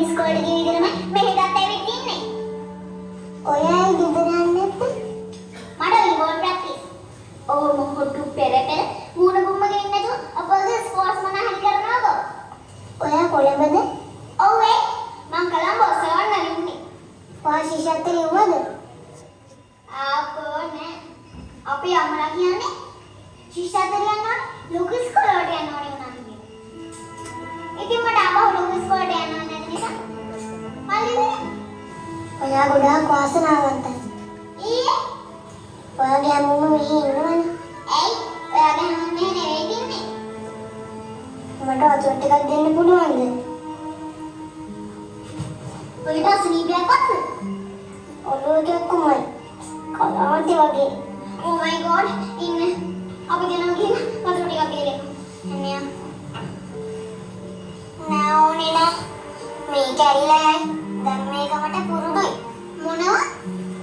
ඉස්කෝලේ ගිය විදිහම මෙහෙටත් ඇවිත් ඉන්නේ. ඔයා ගෙදර යන්නේ නැත්නම්? මට රිවෝල් ප්‍රැක්ටිස්. ඔව් මොහොටු පෙර මූණ බුම්මගෙන ඉන්නේ නැතුව අපගේ ස්පෝර්ට්ස් මොනවා හරි කරනවද? ඔයා කොළඹද? ඔව් ඒ මං කොළඹ ඔසවන්න ඉන්නේ. ඔයා ශිෂ්‍යත්වයට යවුවද? ආකෝ නෑ. අපි අම්මලා කියන්නේ ශිෂ්‍යත්වයට යනවා ලොකු ඉස්කෝලේට යන්න ඕනේ වුණා කියන්නේ. ඉතින් මට ආපහු ලොකු ඉස්කෝලේට යන්න ඕනේ නැති නිසා මල්ලි ඔයා ගොඩාක් වාසනාවන්තයි. ඊයේ ඔයාගේ අම්මම මෙහි ඉන්නවනේ. ඇයි? ඔයාගේ අම්මම මෙහි නෙවෙයි ඉන්නේ. මට වතුර ටිකක් දෙන්න පුළුවන්ද? ඔයාට අසනීපයක් වත්ද? ඔළුවට කුමයි. කලාවන්ති වගේ. Oh my god. ඉන්න. අපි ගෙනම ගිහින් වතුර ටිකක් ගේලෙමු. එන්න. නෝනේ නෑ. මේ කැරිලා යයි. දැන් මේක මට පුරුදුයි. මොනවා?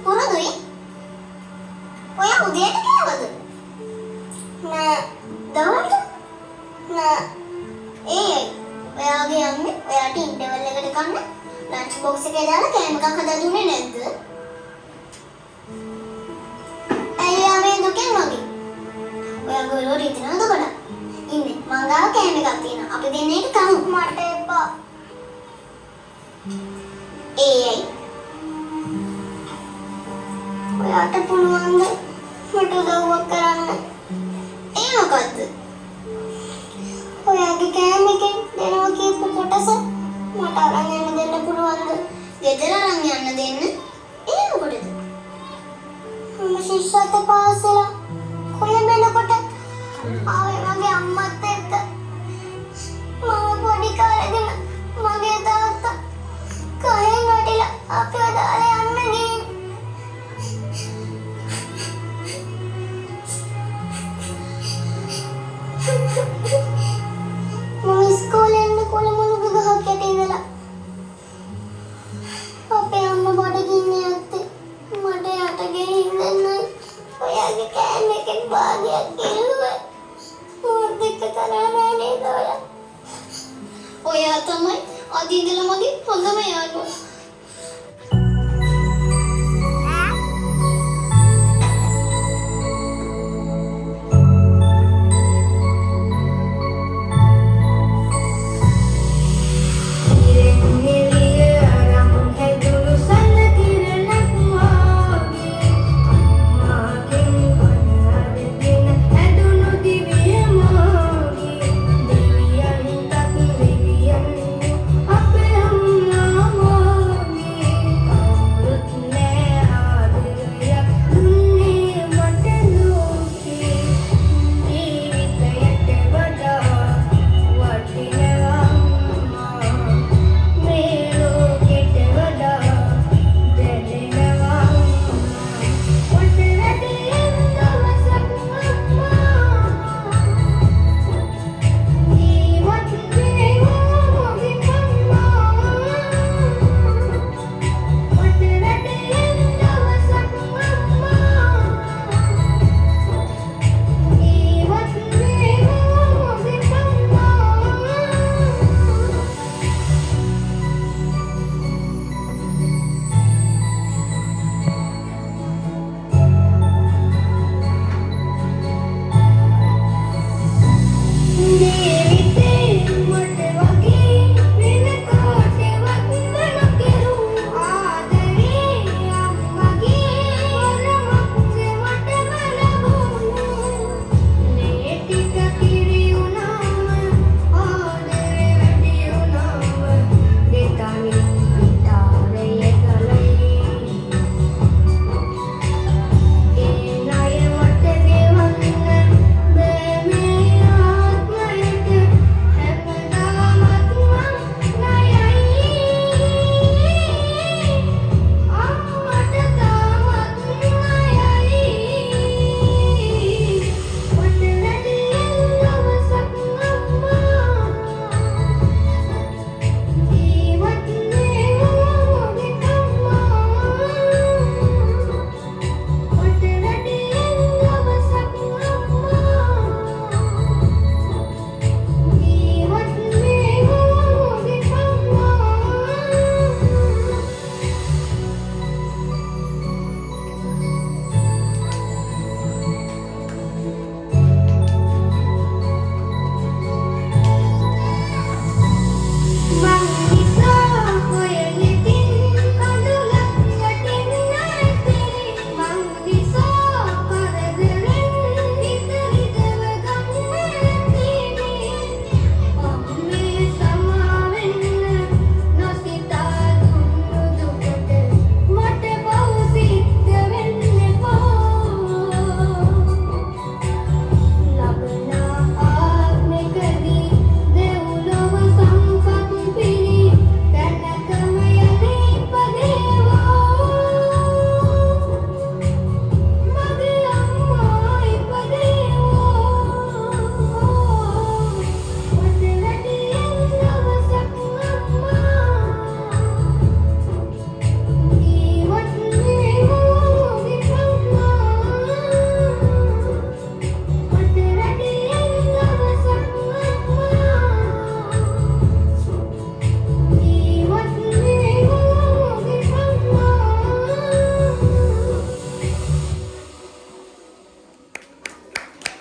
පුරුදුයි? ඔයා උදේට කෑවද? නෑ. දවල්ට? නෑ. ඔයාගේ අම්මේ ඔයාට ඉන්ටර්වල් එකට කන්න ලන්ච් බොක්ස් එකේ දාලා කෑම එකක් හදලා දුන්නේ නැද්ද? අයියා මේ දුකෙන් වගේ. ඔයා ගොල්ලෝ රිදෙනවද ගොඩක්? ඉන්නේ. මං ගාව කෑම එකක් තියෙනවා. අපි දෙන්නේ ඒක කමු. මට එපා. ඒයි. ඔයාට පුළුවන්ද මට උදව්වක් කරන්න? ඒ මොකද්ද? ඔයාගේ කෑම එකෙන් දෙනවා කියපු කොටස මට අරන් යන්න දෙන්න පුළුවන්ද? ගෙදර අරන් යන්න දෙන්න? ඒ මොකටද? මම ශිෂ්‍යත්ව පාස් වෙලා කොළඹ එනකොට ආවේ මගේ අම්මත් එක්ක. මම පොඩි කාලේදීම මගේ තාත්තා කයෙන් වැටිලා අපිව දාලා යන්න ගිහින්. මම ඉස්කෝලේ යන්න කොළඹ ගහක් යට ඉඳලා අපේ අම්මා බඩගින්නේ යත්තේ මට යට ගෙනින් දෙන්නයි ඔයාගේ කෑම එකෙන් භාගයක් කිව්වා. මොකද එක තරහ නෑ නේද ඔයා? ඔයා තමයි අද ඉඳලා මගේ හොඳම යාළුවා.